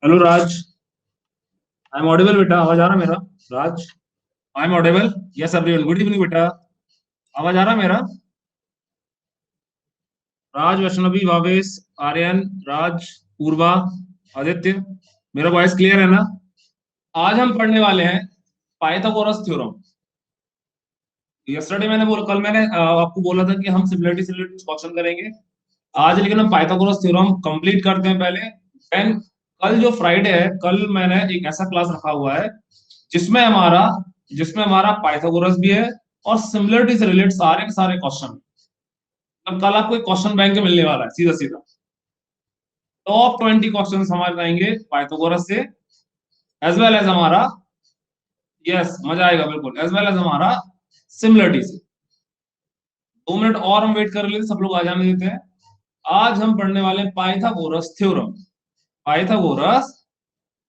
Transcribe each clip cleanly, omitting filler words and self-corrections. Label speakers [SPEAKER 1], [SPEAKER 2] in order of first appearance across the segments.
[SPEAKER 1] Hello Raj. I am audible बेटा, आवाज आ रहा मेरा? Raj, I am audible? Yes everyone, good evening बेटा। आवाज आ रहा मेरा? राज, वैष्णवी, भावेश, आर्यन, राज, पूर्वा, आदित्य, मेरा वॉइस क्लियर है ना? आज हम पढ़ने वाले हैं पाइथागोरस थ्योरम। यस्टरडे कल मैंने आपको बोला था कि हम सिमिलरिटी से रिलेटेड क्वेश्चन करेंगे। आज लेकिन हम पाइथागोरस थ्योरम कंप्लीट करते हैं पहले। देन कल जो फ्राइडे है, कल मैंने एक ऐसा क्लास रखा हुआ है जिसमें हमारा जिसमें हमारा पाइथागोरस भी है और सिमिलरिटी से रिलेटेड सारे के सारे क्वेश्चन। अब कल आपको एक क्वेश्चन बैंक मिलने वाला है, सीधा सीधा टॉप 20 क्वेश्चन हमारे आएंगे पाइथागोरस से, एज वेल एज हमारा, यस मजा आएगा बिल्कुल, एज वेल एज हमारा सिमिलरिटी से। 2 मिनट और हम वेट कर लेते, सब लोग आ जाने देते हैं। आज हम पढ़ने वाले हैं पाइथागोरस थ्योरम। Pythagoras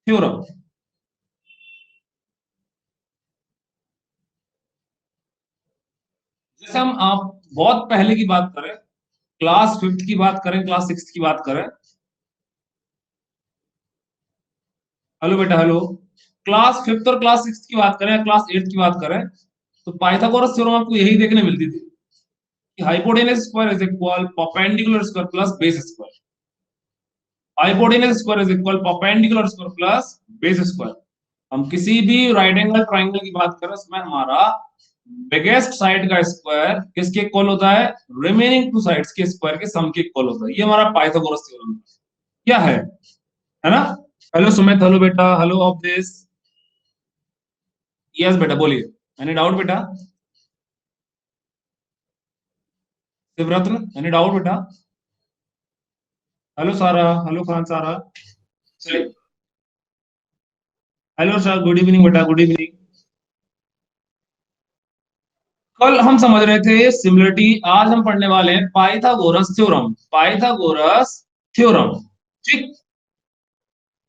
[SPEAKER 1] theorem. जैसे हम आप बहुत पहले की बात करें, क्लास फिफ्थ की बात करें, क्लास सिक्स की बात करें। हेलो बेटा, हेलो। क्लास फिफ्थ और क्लास सिक्स की बात करें या क्लास एट्थ की बात करें, तो पाइथागोरस थ्योरम आपको यही देखने मिलती थी कि hypotenuse square is equal perpendicular square plus base square. Hypotenuse square is equal perpendicular square plus base square. हम किसी भी राइट एंगल ट्राइंगल की बात करें, उसमें हमारा बिगेस्ट साइड का स्क्वायर किसके इक्वल होता है? रिमेनिंग टू साइड्स के स्क्वायर के सम के इक्वल होता है। ये हमारा पाइथागोरस थ्योरम क्या है ना? हेलो सुमित, हेलो बेटा, हेलो ऑफ दिस। यस बेटा, बोलिए। एनी डाउट बेटा? शिवरत्न, एनी डाउट बेटा? हेलो सारा, हेलो खान सारा। चलिए, हेलो सर, गुड इवनिंग बेटा, गुड इवनिंग। कल हम समझ रहे थे सिमिलरिटी, आज हम पढ़ने वाले हैं पाइथागोरस थ्योरम। पाइथागोरस थ्योरम, ठीक।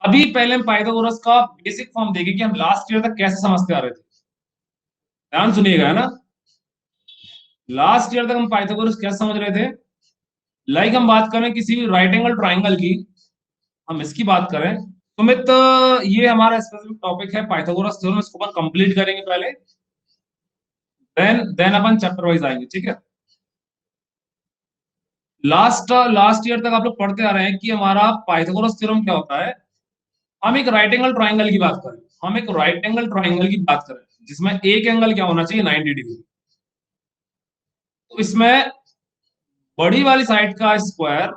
[SPEAKER 1] अभी पहले हम पाइथागोरस का बेसिक फॉर्म देखें कि हम लास्ट ईयर तक कैसे समझते आ रहे थे। ध्यान सुनिएगा, है ना? लास्ट ईयर तक हम पाइथागोरस कैसे समझ रहे थे? हम बात करें किसी भी राइट एंगल ट्राइंगल की, हम इसकी बात करें सुमित, ये हमारा स्पेसिफिक टॉपिक है पाइथागोरस थ्योरम। इसको अपन कंप्लीट करेंगे पहले, देन अपन चैप्टर वाइज आएंगे, ठीक है? लास्ट लास्ट ईयर तक आप लोग पढ़ते आ रहे हैं कि हमारा पाइथागोरस थ्योरम क्या होता है। हम एक राइट एंगल ट्राइंगल की बात करें, हम एक राइट एंगल ट्राइंगल की बात करें जिसमें एक एंगल क्या होना चाहिए? 90 डिग्री। तो इसमें बड़ी वाली साइड का स्क्वायर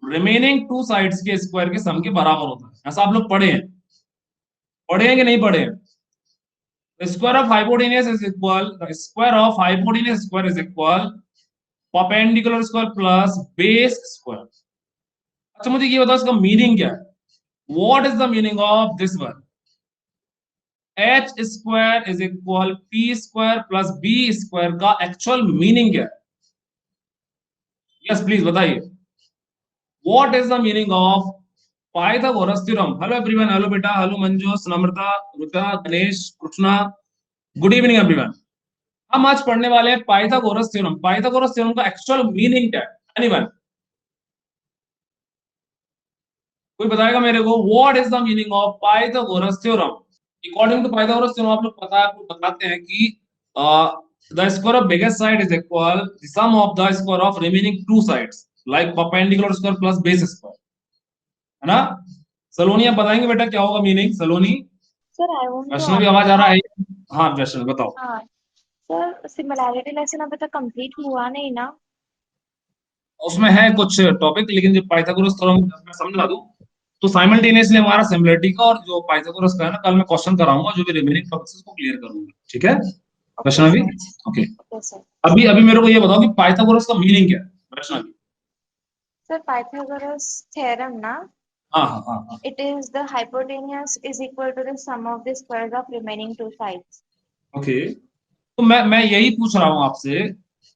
[SPEAKER 1] रिमेनिंग टू साइड्स के स्क्वायर के सम के बराबर होता है। ऐसा आप लोग पढ़े हैं कि नहीं पढ़े हैं? Square of hypotenuse is equal, square of hypotenuse square is equal perpendicular square plus base square. अच्छा मुझे ये बताओ, इसका मीनिंग क्या है? What is the meaning of this one? H square is equal P square plus B square का actual meaning क्या है? यस प्लीज बताइए। What is the meaning of Pythagoras theorem? Hello everyone, hello बेटा, hello Manju, Namrata, Rucha, Ganesh, Krishna, good evening everyone. हम आज पढ़ने वाले हैं पाइथागोरस थ्योरम। पाइथागोरस थ्योरम का एक्चुअल मीनिंग क्या है? एनीवन, कोई बताएगा मेरे को? What is the meaning of Pythagoras theorem? According to Pythagoras theorem आप लोग पता है, आपको बताते हैं कि the square of biggest side is equal the sum of the square of remaining two sides, like perpendicular square plus base square, है ना? सलोनी आप बताएंगे बेटा क्या होगा meaning? Saloni,
[SPEAKER 2] sir I want to
[SPEAKER 1] Vaishnavi
[SPEAKER 2] ask.
[SPEAKER 1] आवाज आ रहा है? हाँ वैष्णवी बताओ।
[SPEAKER 2] हाँ सर, सिमिलैरिटी लेसन अभी तक कंप्लीट हुआ नहीं ना?
[SPEAKER 1] उसमें है कुछ टॉपिक, लेकिन जो पाइथागोरस थ्योरम मैं समझा दूं तो साइमल्टेनियसली हमारा सिमिलरिटी का और जो पाइथागोरस का है ना, कल मैं क्वेश्चन कराऊंगा जो भी रिमेनिंग टॉपिक्स को क्लियर करूंगा, ठीक है
[SPEAKER 2] okay
[SPEAKER 1] Vaishnavi?
[SPEAKER 2] Sir.
[SPEAKER 1] Okay.
[SPEAKER 2] Okay sir.
[SPEAKER 1] अभी अभी मेरे को ये बताओ कि पाइथागोरस का मीनिंग क्या है वैष्णवी?
[SPEAKER 2] सर पाइथागोरस थ्योरम ना,
[SPEAKER 1] हाँ हाँ हाँ हाँ।
[SPEAKER 2] it is the hypotenuse is equal to the sum of the squares of remaining two sides.
[SPEAKER 1] Okay, तो मैं यही पूछ रहा हूं आपसे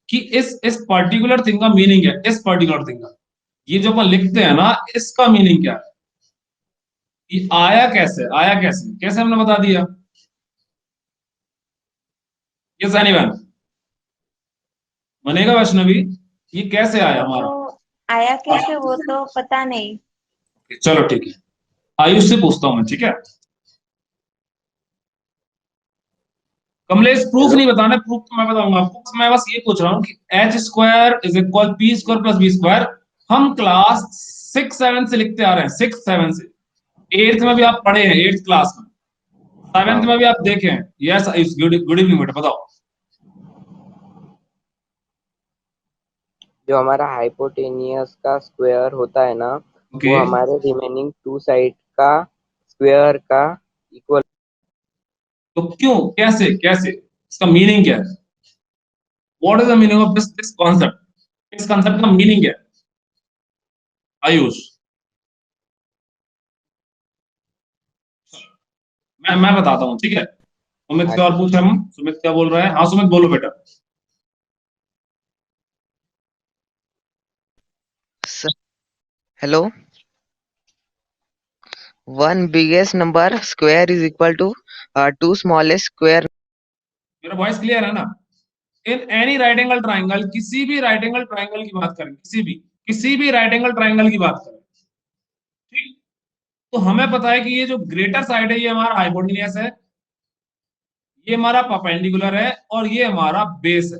[SPEAKER 1] कि इस पर्टिकुलर थिंग का मीनिंग क्या है? इस पर्टिकुलर थिंग का, ये जो अपन लिखते हैं ना, इसका मीनिंग क्या है? ये आया कैसे? आया कैसे? कैसे हमने बता दिया? यस एनीवन, बनेगा वैष्णवी? ये कैसे आया
[SPEAKER 2] वो तो
[SPEAKER 1] हमारा?
[SPEAKER 2] आया कैसे वो तो पता नहीं।
[SPEAKER 1] चलो ठीक है, आयुष से पूछता हूं मैं, ठीक है। Kamlesh proof
[SPEAKER 3] hello.
[SPEAKER 1] नहीं बताना, प्रूफ तो मैं बताऊंगा आपको, मैं बस ये पूछ रहा हूँ कि H square is equal P square plus B square हम क्लास 6-7 से लिखते आ रहे हैं, 6-7 से, 8th में भी आप पढ़े हैं, 8th क्लास में, 7th
[SPEAKER 3] हाँ,
[SPEAKER 1] में भी आप देखे हैं। यस आयुष, गुड इवनिंग बेटा, बताओ।
[SPEAKER 3] जो हमारा हाइपोटेनियस का स्क्वायर होता है ना,
[SPEAKER 1] ओके,
[SPEAKER 3] वो हमारे रिमेनिंग टू साइड का स्क्वायर का इक्वल।
[SPEAKER 1] तो क्यों, कैसे कैसे, इसका मीनिंग क्या है? What is the meaning of this concept, इस कॉन्सेप्ट का मीनिंग क्या है आयुष? मैं बताता हूँ, ठीक है। सुमित
[SPEAKER 3] हाँ
[SPEAKER 1] से और
[SPEAKER 3] ठीक।
[SPEAKER 1] पूछे हम, सुमित क्या बोल रहा है? हाँ सुमित बोलो बेटा।
[SPEAKER 4] Sir, hello. One biggest number square is equal to two smallest square.
[SPEAKER 1] मेरा वॉइस क्लियर है ना? In any right angle triangle, किसी भी राइट एंगल ट्राइंगल की बात करें, किसी भी राइट एंगल ट्राइंगल की बात करें, ठीक, तो हमें पता है कि ये जो ग्रेटर साइड है ये हमारा हाइपोटेनियस है, ये हमारा परपेंडिकुलर है, और ये हमारा बेस है।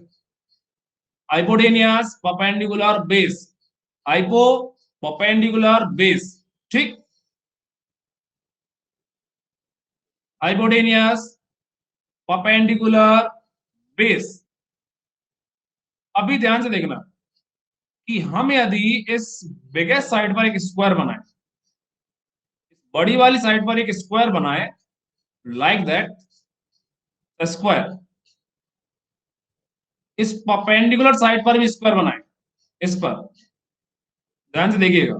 [SPEAKER 1] Hypotenuse, perpendicular, base, hypo, perpendicular, base, ठीक, हाइपोटेनियस, परपेंडिकुलर, बेस। अभी ध्यान से देखना कि हम यदि इस बिगेस्ट साइड पर एक स्क्वायर बनाए, बड़ी वाली साइड पर एक स्क्वायर बनाए, लाइक दैट स्क्वायर, इस परपेंडिकुलर साइड पर भी स्क्वायर बनाए, इस पर ध्यान से देखिएगा,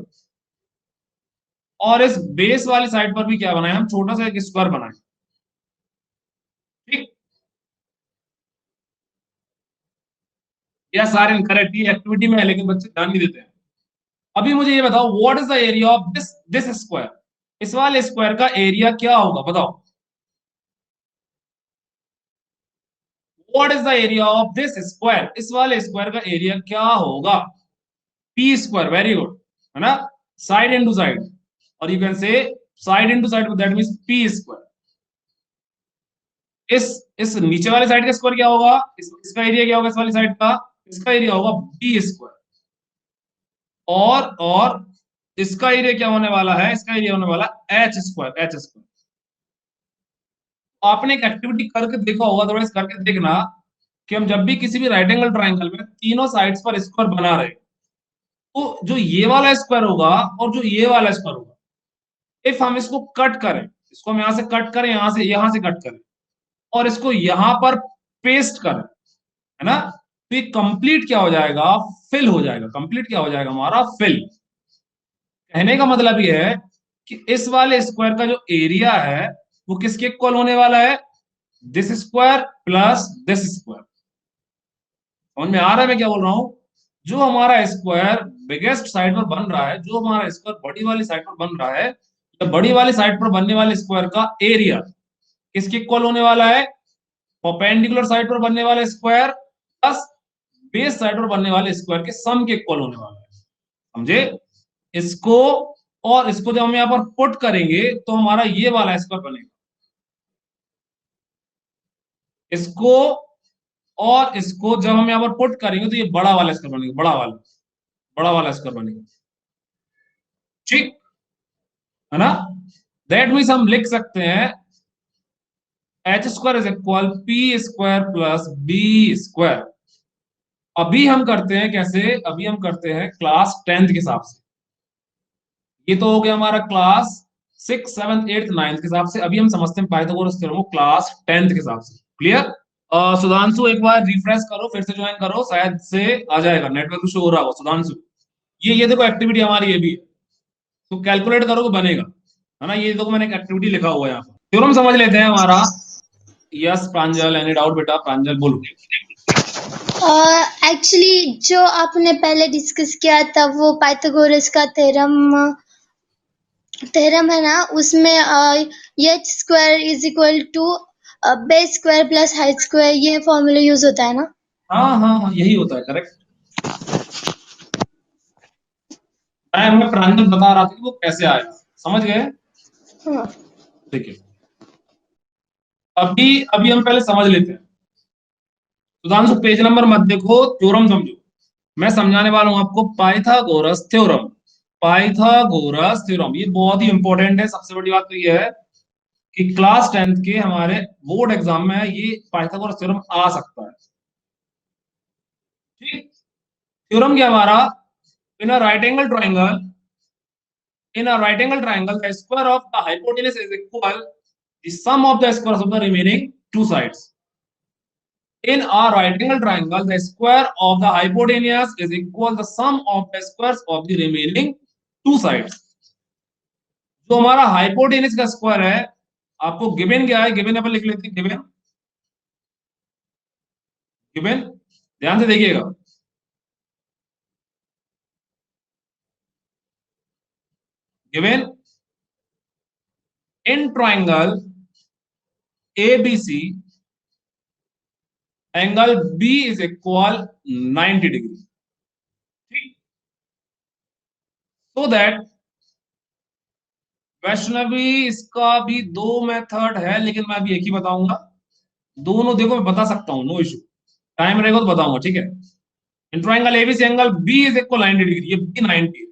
[SPEAKER 1] और इस बेस वाली साइड पर भी क्या बनाए, हम छोटा सा एक स्क्वायर बनाए, ठीक। यह सारे इनकरेक्ट, ये एक्टिविटी में है लेकिन बच्चे ध्यान नहीं देते हैं। अभी मुझे ये बताओ, what is the area of this square, इस वाले स्क्वायर का एरिया क्या होगा, बताओ। What is the area of this square, इस वाले स्क्वायर का एरिया क्या होगा? पी स्क्वायर, वेरी गुड, है ना, साइड इनटू साइड, और you can say side into side, that means P square. इस नीचे वाले साइड का स्क्वायर क्या होगा, इसका एरिया क्या होगा, इस वाली साइड का, इसका एरिया होगा बी स्क्वायर, और इसका एरिया क्या होने वाला है, इसका एरिया होने वाला एच स्क्वायर, एच स्क्वायर। आपने एक एक्टिविटी करके देखा होगा, थोड़ा इस करके देखना कि हम जब भी किसी भी राइट एंगल ट्राइंगल में तीनों साइड्स पर स्क्वायर बना रहे, तो जो ये वाला स्क्वायर होगा और जो ये वाला स्क्वायर होगा, इफ हम इसको कट करें, इसको हम यहां से कट करें, यहां से कट करें, और इसको यहां पर पेस्ट करें, है ना, तो ये कंप्लीट क्या हो जाएगा, फिल हो जाएगा, कंप्लीट क्या हो जाएगा हमारा, फिल। कहने का मतलब ये है कि इस वाले स्क्वायर का जो एरिया है वो किसके इक्वल होने वाला है, this square plus this square. समझ में आ रहा है मैं क्या बोल रहा हूं? जो हमारा स्क्वायर बिगेस्ट साइड पर बन रहा है, जो हमारा स्क्वायर बड़ी वाली साइड पर बन रहा है, या बड़ी वाली साइड पर बनने वाले स्क्वायर का एरिया किसके इक्वल होने वाला है, परपेंडिकुलर साइड पर बनने वाले स्क्वायर प्लस बेस साइड पर बनने वाले स्क्वायर के सम के इक्वल होने वाला है। समझे? इसको और इसको जब हम यहां पर पुट करेंगे तो हमारा ये वाला स्क्वायर बनेगा, इसको और इसको जब हम यहां पर पुट करेंगे तो ये बड़ा वाला स्क्वायर बनेगा, बड़ा वाला स्क्वायर बनेगा, ठीक है ना। दैट मीन्स हम लिख सकते हैं H square is equal P square plus B square. अभी हम करते हैं कैसे, अभी हम करते हैं क्लास 10th के हिसाब से। ये तो हो गया हमारा क्लास 6, 7, 8, 9 के हिसाब से। अभी हम समझते हैं पाइथागोरस थ्योरम को क्लास 10th के हिसाब से। क्लियर? सुधांशु एक बार रिफ्रेश करो, फिर से ज्वाइन करो, शायद से आ जाएगा, नेटवर्क इशू हो रहा होगा। सुधांशु, ये देखो एक्टिविटी हमारी ये भी है, तो कैलकुलेट करोगे बनेगा, है ना। ये देखो मैंने एक एक्टिविटी लिखा हुआ है यहाँ पर, थ्योरम समझ लेते हैं हमारा। यस प्रांजल, एनी डाउट बेटा? प्रांजल बोलो।
[SPEAKER 5] एक्चुअली जो आपने पहले डिस्कस किया था वो पाइथागोरस का थ्योरम है ना, उसमें H square is equal to base square plus height square, ये फॉर्मूला यूज होता है ना।
[SPEAKER 1] हाँ हाँ हाँ, यही होता है, करेक्ट। मैं हमें प्रांजल बता रहा था कि वो कैसे आएगा, समझ गए?
[SPEAKER 5] हाँ।
[SPEAKER 1] ठीक है, अभी अभी हम पहले समझ लेते हैं। सुधांशु पेज नंबर मत देखो, थ्योरम समझो। मैं समझाने वाला हूं आपको पाइथागोरस थ्योरम। पाइथागोरस थ्योरम ये बहुत ही इंपॉर्टेंट है। सबसे बड़ी बात तो ये है कि क्लास 10th के हमारे बोर्ड एग्जाम में ये पाइथागोरस थ्योरम आ सकता है। ठीक, थ्योरम क्या हमारा, in a right angle triangle, in a right angle triangle the square of the hypotenuse is equal the sum of the squares of the remaining two sides. In a right angle triangle the square of the hypotenuse is equal the sum of the squares of the remaining two sides. जो हमारा hypotenuse का square है, आपको given क्या है, given अपन लिख लेते हैं, गिवन गिवन ध्यान से देखिएगा। Given in triangle ABC angle B is equal 90 degree. ठीक, so that वैष्णवी इसका भी दो मेथड है, लेकिन मैं अभी एक ही बताऊंगा। दोनों देखो मैं बता सकता हूं, नो इशू, टाइम रहेगा तो बताऊंगा, ठीक है। In triangle ABC angle B is equal 90 degree, ये बी 90,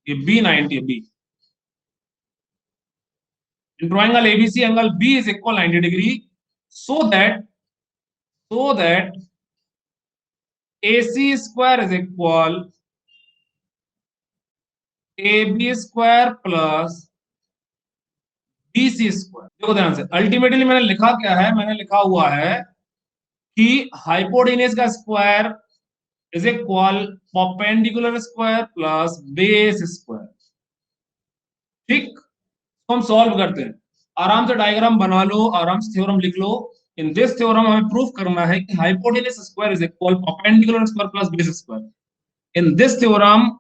[SPEAKER 1] ये बी 90 है, B. In triangle ABC angle B is equal 90 degree, so that AC square is equal AB square plus BC square. देखो ध्यान से, अल्टीमेटली मैंने लिखा क्या है, मैंने लिखा हुआ है कि हाइपोटेनस का square is equal perpendicular square plus base square. ठीक, तो हम सॉल्व करते हैं, आराम से डायग्राम बना लो, आराम से थ्योरम लिख लो। इन दिस थ्योरम हमें प्रूफ करना है कि hypotenuse square is equal perpendicular square plus base square. In this theorem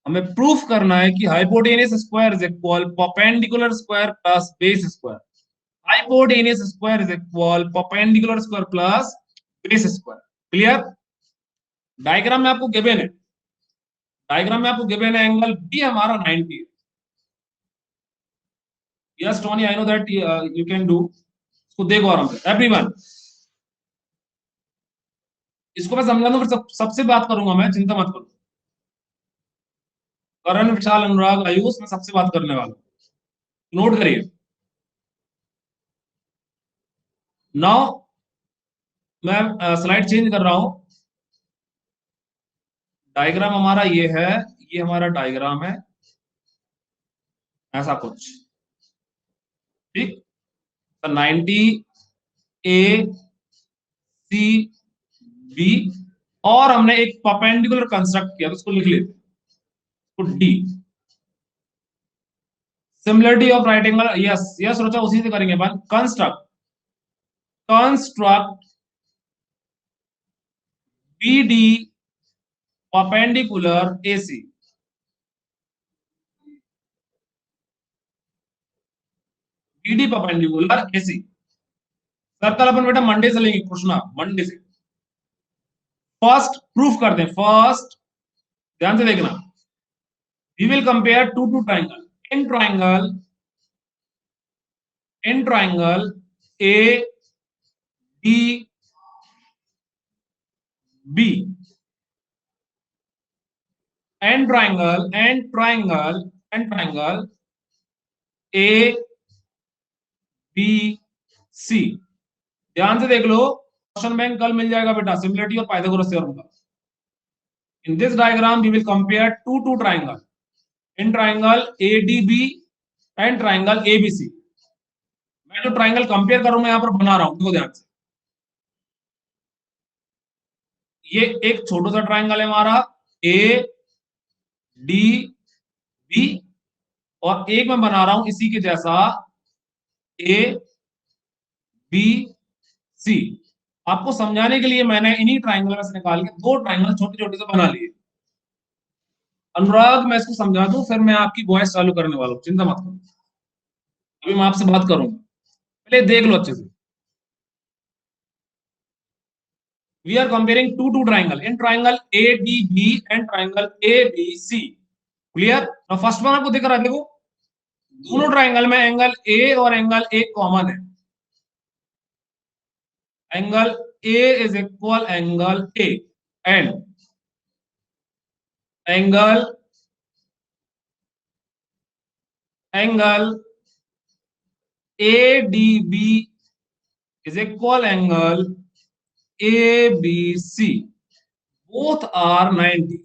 [SPEAKER 1] हमें प्रूफ करना है कि hypotenuse square is equal perpendicular square plus base square. Hypotenuse square is equal perpendicular square plus base square. Clear? Diagram में आपको given है, diagram में आपको given है एंगल बी हमारा 90 है। Yes Tony, I know that you can do. इसको देखो आराम से एवरीवन, इसको मैं समझा दूं, फिर सबसे बात करूंगा मैं, चिंता मत करो। करण, विशाल, अनुराग, आयुष, मैं सबसे बात करने वाला हूं, नोट करिए। नाउ मैं स्लाइड चेंज कर रहा हूं। डायग्राम हमारा ये है, ये हमारा डायग्राम है, ऐसा कुछ। ठीक, 90 A C B, और हमने एक परपेंडिकुलर कंस्ट्रक्ट किया, तो उसको लिख लेते हैं, तो D। Similarity of right angle, yes yes रोचा, उसी से करेंगे अपन। Construct BD perpendicular AC। BD perpendicular AC। Circle अपन बेटा मंडे से लेंगे, कृष्णा, मंडे से। फर्स्ट प्रूफ करते हैं, फर्स्ट ध्यान से देखना। We will compare two triangle. In triangle A D B and triangle A B C। ध्यान से देख लो, क्वेश्चन बैंक कल मिल जाएगा बेटा, सिमिलरिटी और पाइथागोरस थ्योरम का। In this diagram we will compare two triangle, in triangle ADB and triangle ABC। मैं जो ट्राइंगल कंपेयर करूंगा यहां पर बना रहा हूं, देखो ध्यान से। ये एक छोटा सा ट्राइंगल है हमारा ADB, और एक मैं बना रहा हूं इसी के जैसा ABC। आपको समझाने के लिए मैंने इन्हीं ट्राइंगल में से निकाल के दो ट्राइंगल छोटे छोटे से बना लिए। अनुराग, मैं इसको समझा दूं, फिर मैं आपकी वॉइस चालू करने वाला हूं, चिंता मत करो। अभी मैं आपसे बात करूंगा, पहले देख लो अच्छे से। We are comparing two triangle, in triangle ADB and triangle ABC. Clear? तो फर्स्ट वन आपको दिख रहा है, देखो दोनों ट्राइंगल में एंगल ए और एंगल ए कॉमन है। Angle A is equal angle A and angle ADB is equal angle ABC. Both are 90.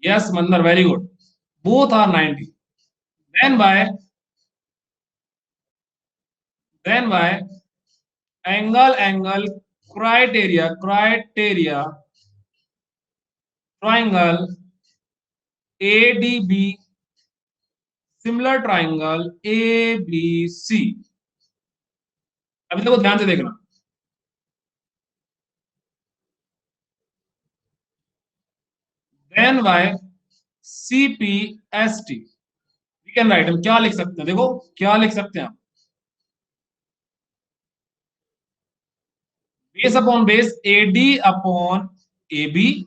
[SPEAKER 1] Yes, Mandar, very good. Both are 90. Then by angle criteria triangle ADB similar triangle ABC. अभी देखो ध्यान से देखना, then by CPST we can write, हम क्या लिख सकते हैं, देखो क्या लिख सकते हैं, base upon base AD upon AB,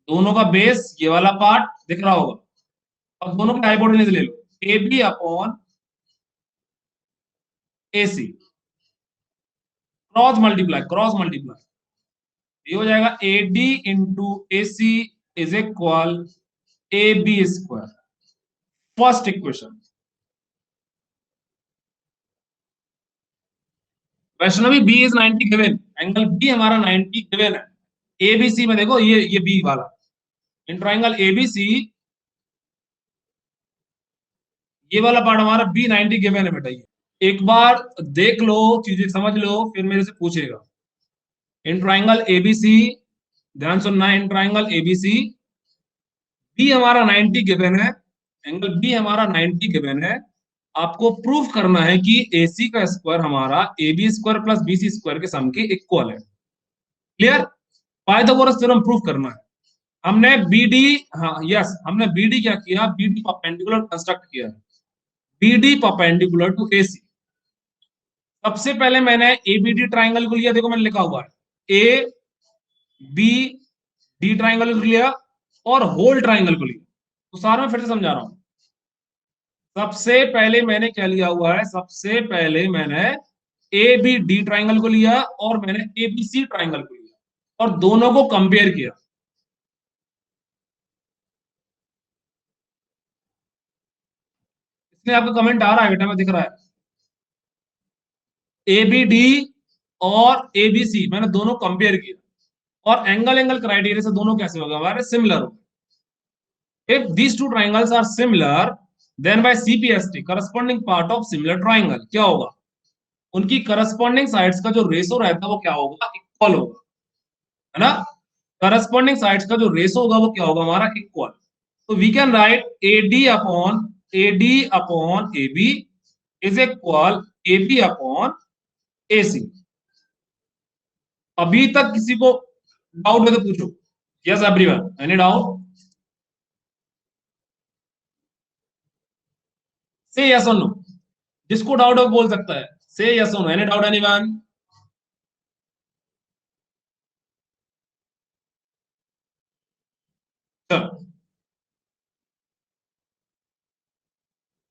[SPEAKER 1] दोनों का बेस ये वाला पार्ट दिख रहा होगा, अब दोनों का हाइपोटेन्यूज ले लो, AB upon AC, cross multiply, ये हो जाएगा AD into AC is equal AB square. First equation. Vaishnavi B is 90 given, angle B हमारा 90 गिवन है। ABC में देखो ये B वाला इन ट्राइंगल ABC, ये वाला पार्ट हमारा B 90 गिवन है बेटा। ये एक बार देख लो, चीजें समझ लो, फिर मेरे से पूछेगा। इन ट्राइंगल ABC, ध्यान सुनना, इन ट्राइंगल ABC B हमारा 90 गिवन है, एंगल B हमारा 90 गिवन है। आपको प्रूफ करना है कि AC का स्क्वायर हमारा AB square plus BC square के सम के इक्वल है। क्लियर? पाइथागोरस थ्योरम प्रूफ करना है। हमने BD, हाँ यस, हमने BD क्या किया, BD परपेंडिकुलर कंस्ट्रक्ट किया है, BD परपेंडिकुलर टू AC। सबसे पहले मैंने ABD ट्राइंगल को लिया, देखो मैंने लिखा हुआ है ABD ट्राइंगल को लिया और होल ट्राइंगल को लिया। तो सारा मैं फिर से समझा रहा हूं। सबसे पहले मैंने क्या लिया हुआ है, सबसे पहले मैंने ABD ट्राइंगल को लिया और मैंने ABC ट्राइंगल को लिया और दोनों को कंपेयर किया। इसमें आपका कमेंट आ रहा है बेटा, मैं दिख रहा है। ABD और ABC मैंने दोनों कंपेयर किया और एंगल क्राइटेरिया से दोनों कैसे होगा, हमारे सिमिलर हो। If these two triangles are similar then by CPST corresponding part of similar triangle क्या होगा, उनकी करस्पॉन्डिंग साइड्स का जो रेशो रहता है वो क्या होगा, इक्वल होगा, है ना। करस्पॉन्डिंग साइड्स का जो रेशो होगा वो क्या होगा, हमारा इक्वल। तो we can write AD upon AB is equal AB upon AC। अभी तक किसी को डाउट है तो पूछो। Yes everyone, any doubt? Say yes और नो, जिसको डाउट हो बोल सकता है। से यस और नो, एनी डाउट एनीवन? चलो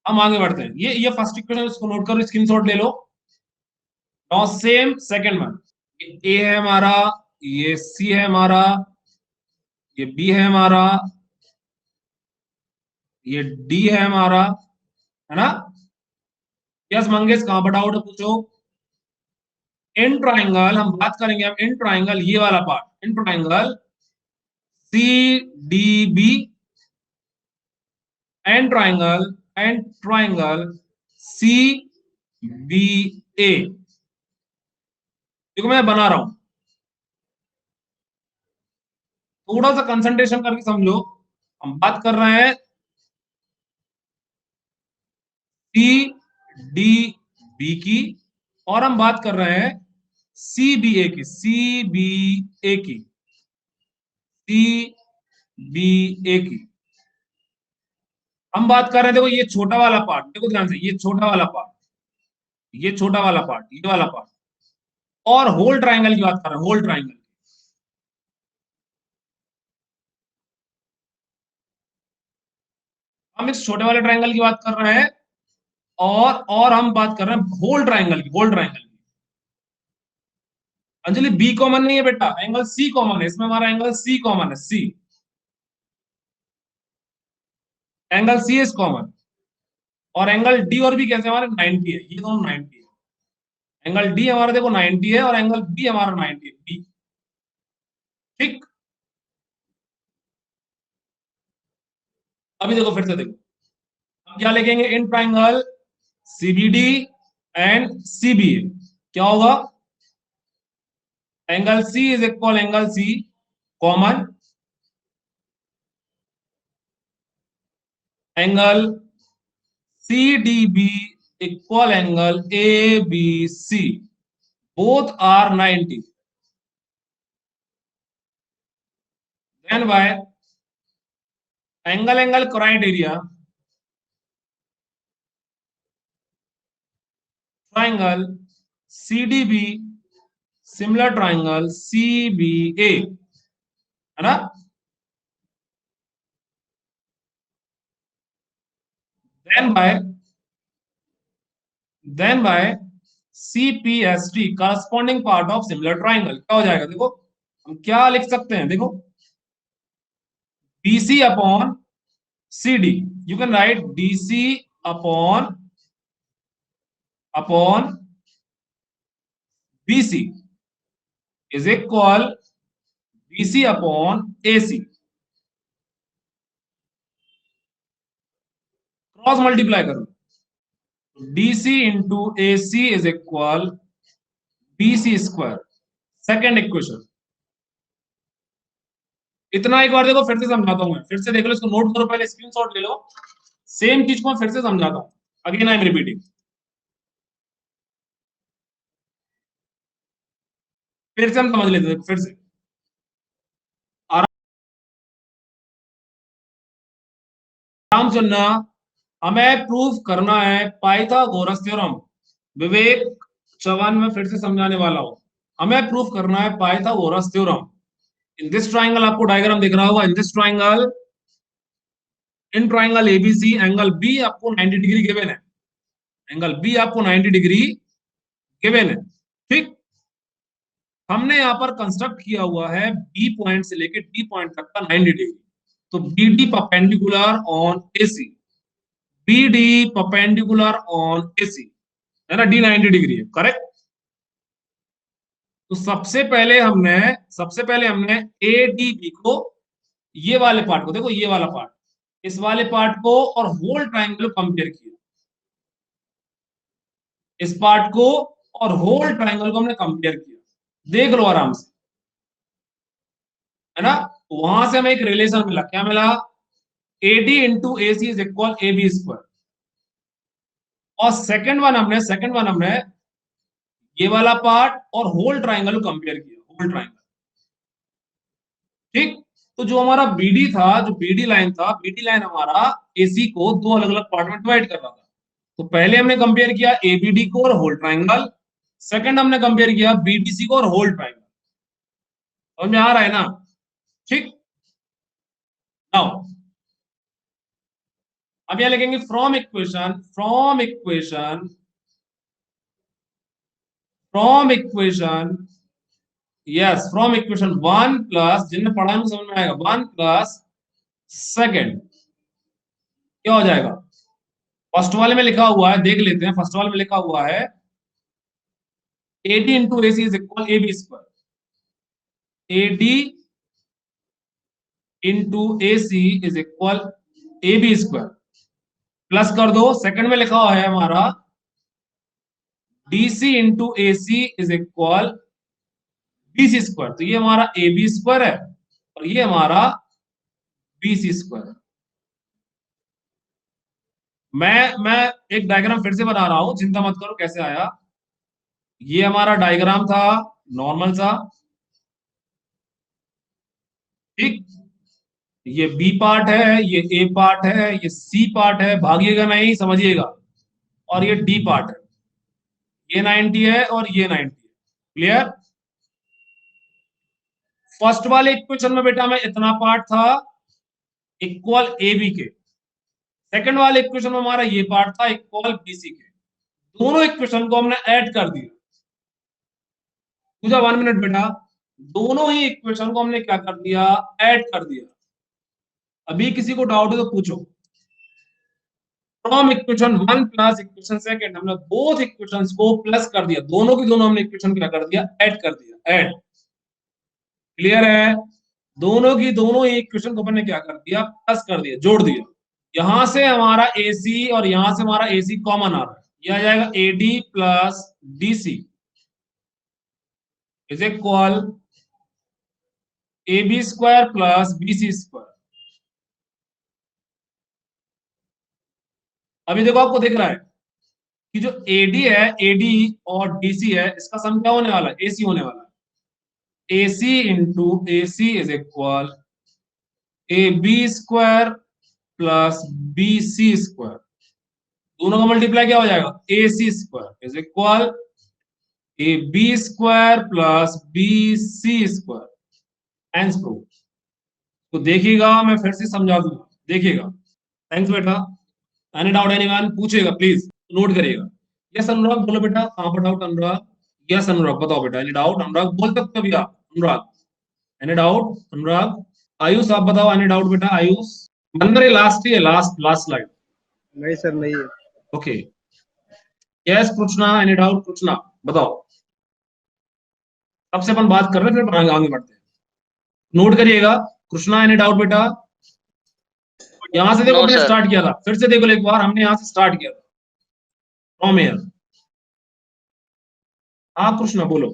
[SPEAKER 1] हम आगे बढ़ते हैं। ये फर्स्ट इक्वेशन, इसको नोट करो, स्क्रीनशॉट ले लो। नाउ सेम सेकंड वन, ये A है हमारा, ये C है हमारा, ये B है हमारा, ये D है हमारा, है ना। यस मंगेश, कहां पर डाउट है पूछो। इन ट्राइंगल हम बात करेंगे, हम इन ट्राइंगल ये वाला part, in triangle CDB and triangle CBA, देखो मैं बना रहा हूं, थोड़ा सा कंसंट्रेशन करके समझो। हम बात कर रहे हैं CDB की और हम बात कर रहे हैं CBA की। हम बात कर रहे हैं, देखो ये छोटा वाला पार्ट, देखो ध्यान से, ये छोटा वाला पार्ट, ये वाला पार्ट, और होल ट्राइंगल की बात कर रहे हैं, होल ट्राइंगल। हम इस छोटे वाले ट्रायंगल की बात कर रहे हैं और हम बात कर रहे हैं होल ट्रायंगल की, होल ट्रायंगल की। अंजलि बी कॉमन नहीं है बेटा, एंगल सी कॉमन है, इसमें हमारा एंगल सी कॉमन है, C angle C is common. और एंगल डी और बी कैसे हमारे 90 है, ये दोनों 90 है। एंगल डी हमारा देखो 90 है और एंगल बी हमारा 90 है, बी। ठीक, अभी देखो फिर से देखो, हम क्या लिखेंगे in triangle CBD and CBA, क्या होगा? Angle C is equal angle C common, angle CDB equal angle ABC, both are 90. Then by angle criteria, triangle CDB similar triangle CBA, है ना? Then by CPST corresponding part of similar triangle, क्या हो जाएगा? देखो हम क्या लिख सकते हैं, देखो BC upon CD, you can write DC upon BC is equal BC upon AC, cross multiply करो, DC into AC is equal BC square, second equation. इतना एक बार देखो, फिर से समझाता हूं मैं, फिर से देख लो, इसको नोट करो, पहले स्क्रीनशॉट ले लो, सेम चीज को मैं फिर से समझाता हूं, अगेन आई एम रिपीटिंग। फिर से हम समझ लेते हैं, फिर से आराम सुनना, हमें प्रूफ करना है पाइथागोरस थ्योरम। विवेक चौहान में फिर से समझाने वाला हूं, हमें प्रूफ करना है Pythagoras theorem. In this triangle, आपको डायग्राम दिख रहा होगा, in this triangle, in triangle ABC angle B आपको 90 डिग्री गिवन है, एंगल बी आपको 90 डिग्री गिवन है। ठीक, हमने यहां पर कंस्ट्रक्ट किया हुआ है बी पॉइंट से लेकर डी पॉइंट तक का 90 डिग्री, तो BD perpendicular on AC, BD perpendicular on AC, है ना, डी 90 डिग्री है, करेक्ट। तो सबसे पहले हमने एडीबी को, ये वाले पार्ट को, देखो ये वाला पार्ट, इस वाले पार्ट को और होल ट्राइंगल को कंपेयर किया, इस पार्ट को और होल ट्राइंगल को हमने कंपेयर किया, देख लो आराम से, है ना। वहां से हमें एक रिलेशन मिला, क्या मिला? AD into AC is equal AB square. और सेकंड वन हमने ये वाला पार्ट और होल ट्राइंगल को कंपेयर किया, होल ट्राइंगल। ठीक, तो जो हमारा बीडी था, जो बीडी लाइन था, बीडी लाइन हमारा एसी को दो अलग अलग पार्ट में डिवाइड कर रहा था। तो पहले हमने कंपेयर किया एबीडी को और होल ट्राइंगल, सेकंड हमने कंपेयर किया बीडीसी को और होल ट्राइंगल। समझ में आ रहा है ना? ठीक, नाउ अब यहां लिखेंगे फ्रॉम इक्वेशन 1 प्लस, जिनने पढ़ा है समझ में आएगा, 1 प्लस सेकेंड, क्या हो जाएगा? फर्स्ट वाले में लिखा हुआ है, देख लेते हैं, फर्स्ट वाले में लिखा हुआ है AD into AC is equal AB square, AD into AC is equal AB square, plus कर दो, सेकंड में लिखा हुआ है हमारा DC into AC is equal BC square, तो ये हमारा एबी स्क्वायर है और ये हमारा बीसी स्क्वायर है। मैं एक डायग्राम फिर से बना रहा हूं, चिंता मत करो कैसे आया। ये हमारा डायग्राम था नॉर्मल सा, ठीक, ये बी पार्ट है, ये ए पार्ट है, ये सी पार्ट है, भागिएगा नहीं, समझिएगा, और ये डी पार्ट है, ये 90 है और ये 90 है, क्लियर। फर्स्ट वाले इक्वेशन में बेटा में इतना पार्ट था इक्वल ए बी के, सेकंड वाले इक्वेशन में हमारा ये पार्ट था इक्वल बीसी के, दोनों इक्वेशन को हमने ऐड कर दिया। पूजा 1 मिनट बेटा, दोनों ही इक्वेशन को हमने क्या कर दिया, ऐड कर दिया। अभी किसी को डाउट है तो पूछो। From equation 1 plus equation second, हमने बोथ इक्वेशंस को प्लस कर दिया, दोनों की दोनों हमने इक्वेशन क्या कर दिया, ऐड कर दिया, ऐड। क्लियर है? दोनों की दोनों ही इक्वेशन को हमने क्या कर दिया, प्लस कर दिया, जोड़ दिया। यहां से हमारा AC और यहां से हमारा AC कॉमन आ रहा है, ये आ जाएगा AD plus DC is equal AB square plus BC square. अभी देखो आपको दिख रहा है कि जो AD है, AD और DC है, इसका सम क्या होने वाला है, AC होने वाला है। AC into AC is equal AB square plus BC square, दोनों का मल्टीप्लाई क्या हो जाएगा, AC square is equal AB square plus BC square. Hence proved. तो देखिएगा, मैं फिर से समझा दूंगा, देखिएगा। थैंक्स बेटा। एनी डाउट एनीवन, पूछेगा प्लीज, नोट करिएगा। यस अनुराग बोलो बेटा, कहां पर डाउट अनुराग? यस अनुराग बताओ बेटा, एनी डाउट? अनुराग बोल सकते हो भैया, अनुराग एनी डाउट? अनुराग, आयुष आप बताओ, एनी डाउट बेटा? आयुष मंदिर लास्ट ही है, लास्ट लास्ट स्लाइड।
[SPEAKER 6] नहीं सर, नहीं है।
[SPEAKER 1] Okay yes Krishna, any doubt? Krishna बताओ। सबसे अपन बात कर रहे हैं, फिर आगे बढ़ते हैं। नोट करिएगा। कृष्णा एनी डाउट बेटा? यहां से देखो, हमने स्टार्ट किया था, फिर से देखो एक बार, हमने यहां से स्टार्ट किया था फ्रॉम हियर। हाँ कृष्णा बोलो।